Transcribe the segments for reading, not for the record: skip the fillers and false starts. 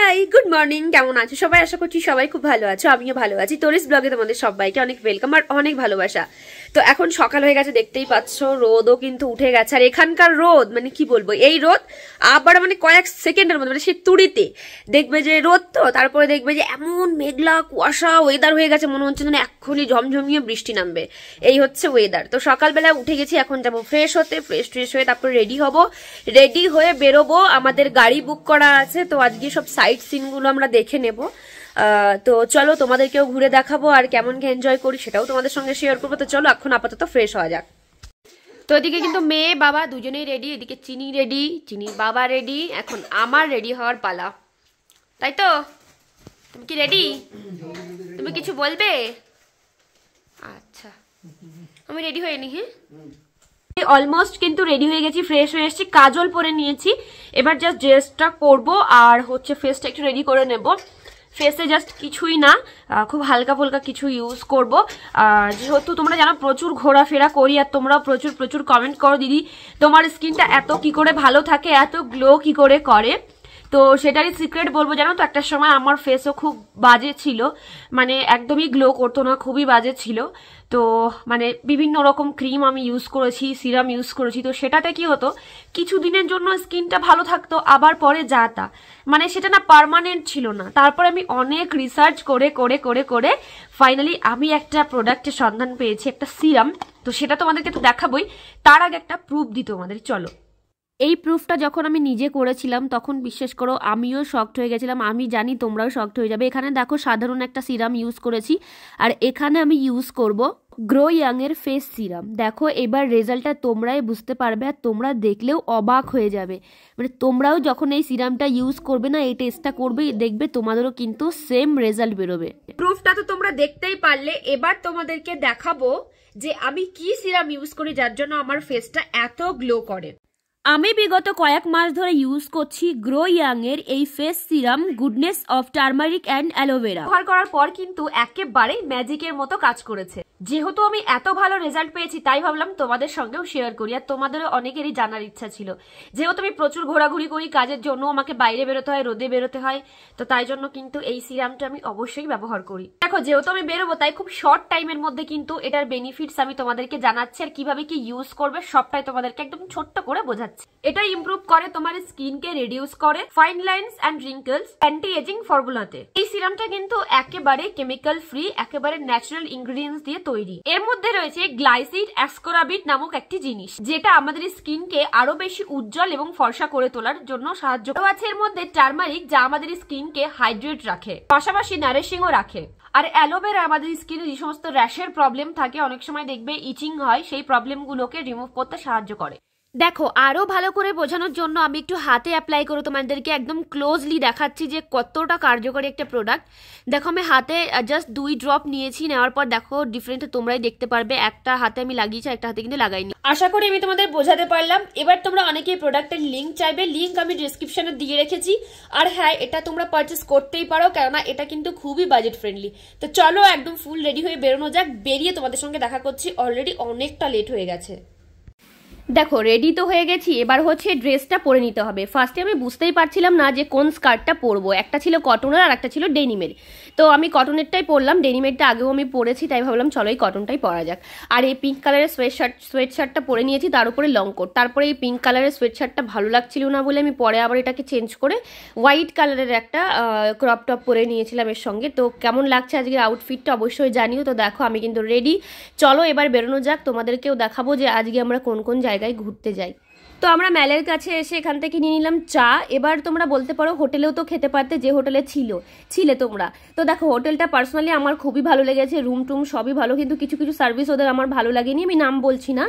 Hi good morning, কেমন আছো সবাই? আশা করছি সবাই খুব ভালো আছো, আমিও ভালো আছি। তোরিস ব্লগে তোমাদের সবাইকে অনেক ওয়েলকাম আর অনেক ভালোবাসা। তো এখন সকাল হয়ে গেছে, দেখতেই পাচ্ছ, রোদও কিন্তু উঠে গেছে। আর এখানকার রোদ মানে কি বলবো, এই রোদ আবার মানে কয়েক সেকেন্ডের মধ্যে মানে সেই তুড়িতে দেখবে যে রোদ, তো তারপরে দেখবে যে এমন মেঘলা কুয়াশা ওয়েদার হয়ে গেছে, মনে হচ্ছে যেন এক্ষুনি ঝমঝমিয়ে বৃষ্টি নামবে। এই হচ্ছে ওয়েদার। তো সকালবেলা উঠে গেছি, এখন যাবো ফ্রেশ হতে। ফ্রেশ হয়ে তারপর রেডি হব, রেডি হয়ে বেরোবো। আমাদের গাড়ি বুক করা আছে, তো আজকে সব সাইট সিনগুলো আমরা দেখে নেব। তো চলো তোমাদেরকেও ঘুরে দেখাবো, আর কেমন কি এনজয় করি সেটাও তোমাদের সঙ্গে শেয়ার করবো। তো চলো এখন আপাতত ফ্রেশ হওয়া যাক। তো এদিকে কিন্তু মেয়ে বাবা দুজনেই রেডি, এদিকে চিনি রেডি, চিনির বাবা রেডি, এখন আমার রেডি হওয়ার পালা। তাই তো? তুমি কি রেডি? তুমি কিছু বলবে? আচ্ছা, আমি রেডি হয়ে নি। হ্যাঁ, অলমোস্ট কিন্তু রেডি হয়ে গেছি, ফ্রেশ হয়ে এসেছি, কাজল পরে নিয়েছি। এবার জাস্ট ড্রেসটা করবো আর হচ্ছে ফেসটা একটু রেডি করে নেব। ফেসে জাস্ট কিছুই না, খুব হালকা ফুলকা কিছু ইউজ করব। যেহেতু তোমরা জানো প্রচুর ঘোরাফেরা করি, আর তোমরাও প্রচুর কমেন্ট করো, দিদি তোমার স্কিনটা এত কি করে ভালো থাকে, এত গ্লো কি করে করে। তো সেটারই সিক্রেট বলবো। জানো তো, একটা সময় আমার ফেসও খুব বাজে ছিল, মানে একদমই গ্লো করতো না, খুবই বাজে ছিল। তো মানে বিভিন্ন রকম ক্রিম আমি ইউজ করেছি, সিরাম ইউজ করেছি। তো সেটাতে কি হতো, কিছু দিনের জন্য স্কিনটা ভালো থাকতো, আবার পরে যা তা, মানে সেটা না পার্মানেন্ট ছিল না। তারপরে আমি অনেক রিসার্চ করে করে করে করে ফাইনালি আমি একটা প্রোডাক্টের সন্ধান পেয়েছি, একটা সিরাম। তো সেটা তোমাদেরকে তো দেখাবোই, তার আগে একটা প্রুফ দিই তোমাদের। চলো, এই প্রুফটা যখন আমি নিজে করেছিলাম তখন বিশ্বাস করো আমিও শকড হয়ে গেছিলাম। আমি জানি তোমরাও শকড হয়ে যাবে। এখানে দেখো সাধারণ একটা সিরাম ইউজ করেছি, আর এখানে আমি ইউজ করব গ্রো ইয়াং এর ফেস সিরাম। দেখো এবার রেজাল্টটা তোমরাই বুঝতে পারবে, আর তোমরা দেখলেও অবাক হয়ে যাবে। মানে তোমরাও যখন এই সিরামটা ইউজ করবে না, এই টেস্টটা করবে, দেখবে তোমাদেরও কিন্তু সেম রেজাল্ট বেরোবে। প্রুফটা তো তোমরা দেখতেই পারলে, এবার তোমাদেরকে দেখাবো যে আমি কি সিরাম ইউজ করি যার জন্য আমার ফেসটা এত গ্লো করে। আমি বিগত কয়েক মাস ধরে ইউজ করছি গ্রো ইয়াং এর এই face serum goodness of turmeric and aloe vera. ব্যবহার করার পর কিন্তু একেবারে ম্যাজিকের মতো কাজ করেছে। যেহেতু আমি এত ভালো রেজাল্ট পেয়েছি, তাই ভাবলাম তোমাদের সঙ্গেও শেয়ার করি। আর তোমাদেরও অনেকেরই জানার ইচ্ছা ছিল, যেহেতু আমি প্রচুর ঘোরাঘুরি করি কাজের জন্য, আমাকে বাইরে বেরোতে হয়, রোদে বেরোতে হয়, তো তাই জন্য কিন্তু এই সিরামটা আমি অবশ্যই ব্যবহার করি। দেখো যেহেতু আমি বেরোবো, তাই খুব শর্ট টাইমের মধ্যে কিন্তু এটার বেনিফিটস আমি তোমাদেরকে জানাচ্ছি, আর কিভাবে কি ইউজ করবে সবটাই তোমাদেরকে একদম ছোট্ট করে বোঝাচ্ছি। এটা ইমপ্রুভ করে তোমার স্কিনকে, রিডিউস করে fine lines and wrinkles anti aging ফর্মুলাতে। এই সিরামটা কিন্তু একেবারে কেমিক্যাল ফ্রি, একেবারে ন্যাচারাল ইনগ্রেডিয়েন্টস দিয়ে তৈরি। এর মধ্যে রয়েছে গ্লাইসিড অ্যাসকোরাবিট নামক একটি জিনিস, যেটা আমাদের স্কিনকে আরো বেশি উজ্জ্বল এবং ফর্সা করে তোলার জন্য সাহায্য করে। আছে এর মধ্যে টার্মারিক, যা আমাদের স্কিনকে হাইড্রেট রাখে, পাশাপাশি নারিশিংও রাখে। আর অ্যালোভেরা আমাদের স্কিনে যে সমস্ত র্যাশের প্রবলেম থাকে, অনেক সময় দেখবে ইচিং হয়, সেই প্রবলেমগুলোকে রিমুভ করতে সাহায্য করে। দেখো আরো ভালো করে বোঝানোর জন্য আমি একটু হাতে অ্যাপ্লাই করে তোমাদেরকে একদম ক্লোজলি দেখাচ্ছি যে কতটা কার্যকরী একটা প্রোডাক্ট। দেখো আমি হাতে জাস্ট 2 ড্রপ নিয়েছি, নেওয়ার পর দেখো ডিফারেন্ট তোমরাই দেখতে পারবে। একটা হাতে আমি লাগিয়েছি, একটা হাতে কিন্তু লাগাইনি। আশা করি আমি তোমাদের বোঝাতে পারলাম। এবার তোমরা অনেকেই প্রোডাক্টের লিঙ্ক চাইবে, লিঙ্ক আমি ডিসক্রিপশনে দিয়ে রেখেছি। আর হ্যাঁ, এটা তোমরা পারচেস করতেই পারো, কেননা এটা কিন্তু খুবই বাজেট ফ্রেন্ডলি। তো চলো একদম ফুল রেডি হয়ে বেরোনো যাক। বেরিয়ে তোমাদের সঙ্গে দেখা করছি, অলরেডি অনেকটা লেট হয়ে গেছে। দেখো রেডি তো হয়ে গেছি, এবার হচ্ছে ড্রেসটা পরে নিতে হবে। ফার্স্টে আমি বুঝতেই পারছিলাম না যে কোন স্কার্টটা পরবো, একটা ছিল কটনের আর একটা ছিল ডেনিমের। তো আমি কটনেরটাই পরলাম, ডেনিমেরটা আগেও আমি পরেছি, তাই ভাবলাম চলো এই কটনটাই পরা যাক। আর এই পিঙ্ক কালারের সোয়েট শার্টটা পরে নিয়েছি, তার উপরে লং কোট। তারপরে এই পিঙ্ক কালারের সোয়েট শার্টটা ভালো লাগছিল না বলে আমি পরে আবার এটাকে চেঞ্জ করে হোয়াইট কালারের একটা ক্রপ টপ পরে নিয়েছিলাম এর সঙ্গে। তো কেমন লাগছে আজকের আউটফিটটা অবশ্যই জানিও। তো দেখো আমি কিন্তু রেডি, চলো এবার বেরোনো যাক। তোমাদেরকেও দেখাবো যে আজকে আমরা কোন কোন জায়গায় ঘুরতে যাই। তো আমরা ম্যালের কাছে এসে এখান থেকে নিয়ে নিলাম চা। এবার তোমরা বলতে পারো হোটেলেও তো খেতে পারতে, যে হোটেলে ছিলে তোমরা। তো দেখো হোটেলটা পার্সোনালি আমার খুবই ভালো লেগেছে, রুম টুম সবই ভালো, কিন্তু কিছু কিছু সার্ভিস ওদের আমার ভালো লাগেনি। আমি নাম বলছি না,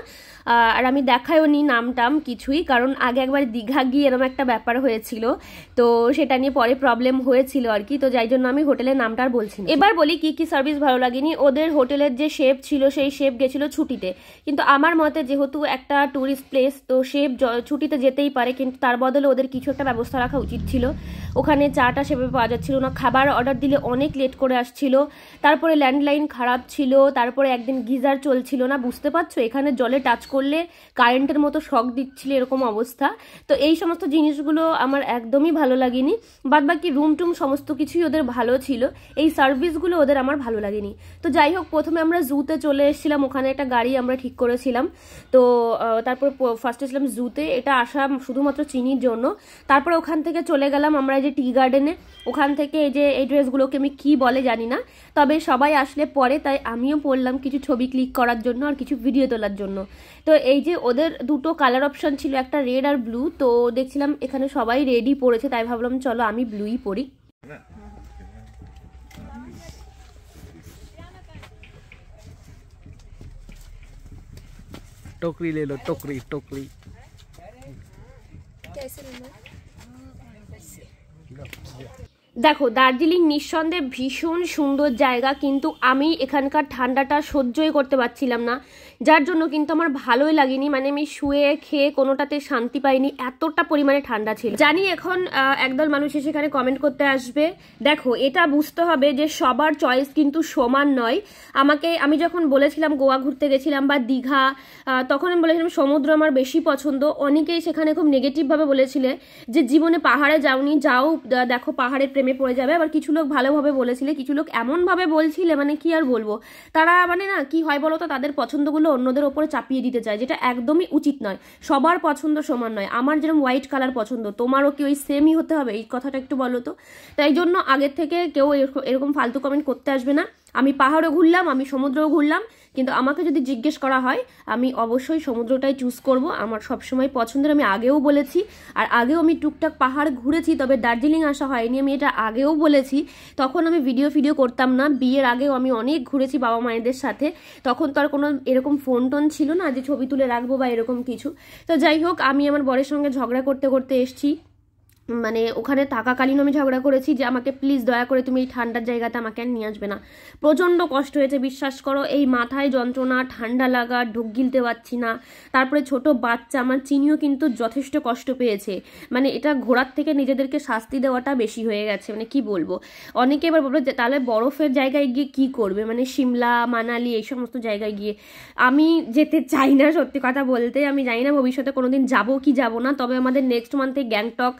আর আমি দেখায়ও নি নাম টাম কিছুই, কারণ আগে একবার দীঘা গিয়ে এরকম একটা ব্যাপার হয়েছিল, তো সেটা নিয়ে পরে প্রবলেম হয়েছিল আর কি। তো যাই জন্য আমি হোটেলের নামটা আর বলছি না। এবার বলি কি কি সার্ভিস ভালো লাগেনি। ওদের হোটেলের যে শেফ ছিল, সেই শেফ গেছিল ছুটিতে, কিন্তু আমার মতে যেহেতু একটা ট্যুরিস্ট প্লেস, তো শেফ ছুটিতে যেতেই পারে, কিন্তু তার বদলে ওদের কিছু একটা ব্যবস্থা রাখা উচিত ছিল। ওখানে চাটা সেভাবে পাওয়া যাচ্ছিল না, খাবার অর্ডার দিলে অনেক লেট করে আসছিল, তারপরে ল্যান্ডলাইন খারাপ ছিল, তারপরে একদিন গিজার চলছিল না, বুঝতে পারছো এখানে জলে টাচ করলে কারেন্টের মতো শক দিচ্ছিল, এরকম অবস্থা। তো এই সমস্ত জিনিসগুলো আমার একদমই ভালো লাগেনি। বাদবাকি রুম টুম সমস্ত কিছুই ওদের ভালো ছিল, এই সার্ভিসগুলো ওদের আমার ভালো লাগেনি। তো যাই হোক, প্রথমে আমরা জুতে চলে এসেছিলাম, ওখানে একটা গাড়ি আমরা ঠিক করেছিলাম। তো তারপর ফার্স্টে ছিলাম জুতে, এটা আসা শুধুমাত্র চিনির জন্য। তারপরে ওখান থেকে চলে গেলাম আমরা এই যে টি গার্ডেনে। ওখান থেকে এই যে এই ড্রেসগুলোকে আমি কি বলে জানি না, তবে সবাই আসলে পরে, তাই আমিও পরলাম কিছু ছবি ক্লিক করার জন্য আর কিছু ভিডিও তোলার জন্য। তো এই যে ওদের দুটো কালার অপশন ছিল, একটা রেড আর ব্লু, তো দেখছিলাম এখানে সবাই রেডই পরেছে, তাই ভাবলাম চলো আমি ব্লুই পরি। टोकरी ले लो, टोकरी टोकरी। দেখো দার্জিলিং নিঃসন্দেহে ভীষণ সুন্দর জায়গা, কিন্তু আমি এখানকার ঠান্ডাটা সহ্যই করতে পারছিলাম না, যার জন্য কিন্তু আমার ভালোই লাগেনি। মানে আমি শুয়ে খেয়ে কোনোটাতে শান্তি পাইনি, এতটা পরিমাণে ঠান্ডা ছিল। জানি এখন একদল মানুষ সেখানে কমেন্ট করতে আসবে, দেখো এটা বুঝতে হবে যে সবার চয়েস কিন্তু সমান নয়। আমি যখন বলেছিলাম গোয়া ঘুরতে গেছিলাম বা দীঘা, তখন আমি বলেছিলাম সমুদ্র আমার বেশি পছন্দ। অনেকেই সেখানে খুব নেগেটিভভাবে বলেছিলে যে জীবনে পাহাড়ে যাওনি, যাও দেখো পাহাড়ের প্রেমে পড়ে যাবে। আবার কিছু লোক ভালোভাবে বলেছিলে, কিছু লোক এমনভাবে বলছিলে মানে কি আর বলবো, তারা মানে না কি হয় বলো তো, তাদের পছন্দগুলো অন্যদের ওপরে চাপিয়ে দিতে চায়, যেটা একদমই উচিত নয়। সবার পছন্দ সমান নয়। আমার যেরকম হোয়াইট কালার পছন্দ, তোমারও কি ওই সেমই হতে হবে? এই কথাটা একটু বলো তো। তাই জন্য আগের থেকে কেউ এরকম ফালতু কমেন্ট করতে আসবে না। আমি পাহাড়ও ঘুরলাম, আমি সমুদ্রও ঘুরলাম, কিন্তু আমাকে যদি জিজ্ঞেস করা হয় আমি অবশ্যই সমুদ্রটাই চুজ করব, আমার সবসময় পছন্দের। আমি আগেও বলেছি, আর আগেও আমি টুকটাক পাহাড় ঘুরেছি, তবে দার্জিলিং আসা হয়নি, আমি এটা আগেও বলেছি। তখন আমি ভিডিও করতাম না, বিয়ের আগেও আমি অনেক ঘুরেছি বাবা মায়েদের সাথে, তখন তো আর কোনো এরকম ফোন টোন ছিল না যে ছবি তুলে রাখবো বা এরকম কিছু। তো যাই হোক, আমি আমার বরের সঙ্গে ঝগড়া করতে করতে এসছি, মানে ওখানে থাকাকালীন আমি ঝগড়া করেছি যে আমাকে প্লিজ দয়া করে তুমি এই ঠান্ডার জায়গাতে আমাকে আর নিয়ে আসবে না। প্রচণ্ড কষ্ট হয়েছে, বিশ্বাস করো। এই মাথায় যন্ত্রণা, ঠান্ডা লাগা, ঢোক গিলতে পারছি না, তারপরে ছোট বাচ্চা, আমার চিনিও কিন্তু যথেষ্ট কষ্ট পেয়েছে। মানে এটা ঘোরার থেকে নিজেদেরকে শাস্তি দেওয়াটা বেশি হয়ে গেছে, মানে কি বলবো। অনেকে এবার বলবে যে তাহলে বরফের জায়গায় গিয়ে কি করবে, মানে সিমলা মানালি এই সমস্ত জায়গায় গিয়ে। আমি যেতে চাই না, সত্যি কথা বলতে। আমি জানি না ভবিষ্যতে কোনোদিন যাবো কি যাবো না, তবে আমাদের নেক্সট মান্থে গ্যাংটক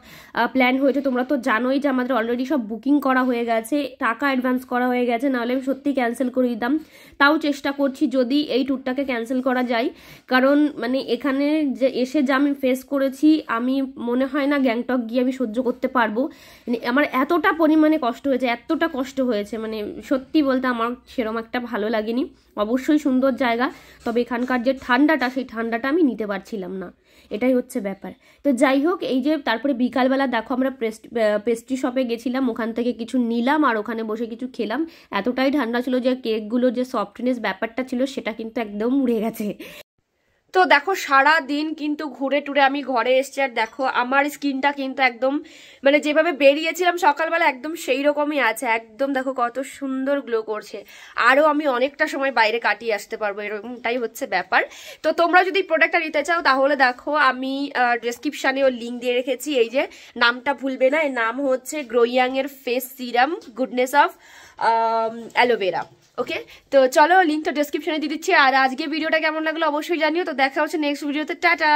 প্ল্যান হয়েছে। তোমরা তো জানোই যে আমাদের অলরেডি সব বুকিং করা হয়ে গেছে, টাকা অ্যাডভান্স করা হয়ে গেছে, নাহলে আমি সত্যি ক্যান্সেল করে দিতাম। তাও চেষ্টা করছি যদি এই ট্যুরটাকে ক্যান্সেল করা যায়, কারণ মানে এখানে যে এসে যা আমি ফেস করেছি, আমি মনে হয় না গ্যাংটক গিয়ে আমি সহ্য করতে পারবো। আমার এতটা পরিমাণে কষ্ট হয়েছে, এতটা কষ্ট হয়েছে, মানে সত্যি বলতে আমার সেরকম একটা ভালো লাগেনি। অবশ্যই সুন্দর জায়গা, তবে এখানকার যে ঠান্ডাটা, সেই ঠান্ডাটা আমি নিতে পারছিলাম না, এটাই হচ্ছে ব্যাপার। তো যাই হোক, এই যে তারপরে বিকালবেলা দেখো আমরা পেস্ট্রি শপে গেছিলাম, ওখান থেকে কিছু নিলাম আর ওখানে বসে কিছু খেলাম। এতটাই ঠান্ডা ছিল যে কেকগুলোর যে সফটনেস ব্যাপারটা ছিল সেটা কিন্তু একদম উড়ে গেছে। তো দেখো সারা দিন কিন্তু ঘুরে টুরে আমি ঘরে এসছি, আর দেখো আমার স্কিনটা কিন্তু একদম মানে যেভাবে বেরিয়েছিলাম সকালবেলা একদম সেই রকমই আছে, একদম দেখো কত সুন্দর গ্লো করছে। আরও আমি অনেকটা সময় বাইরে কাটিয়ে আসতে পারবো, এরকমটাই হচ্ছে ব্যাপার। তো তোমরা যদি প্রোডাক্টটা নিতে চাও তাহলে দেখো আমি ডেসক্রিপশানেও লিঙ্ক দিয়ে রেখেছি। এই যে নামটা ভুলবে না, এর নাম হচ্ছে গ্রোইয়াং এর face serum goodness of aloe vera. Okay, তো চলো লিঙ্কটা ডেসক্রিপশনে দিয়ে দিচ্ছি। আর আজকে ভিডিওটা কেমন লাগলো অবশ্যই জানিও। তো দেখা হচ্ছে নেক্সট ভিডিওতে, টাটা।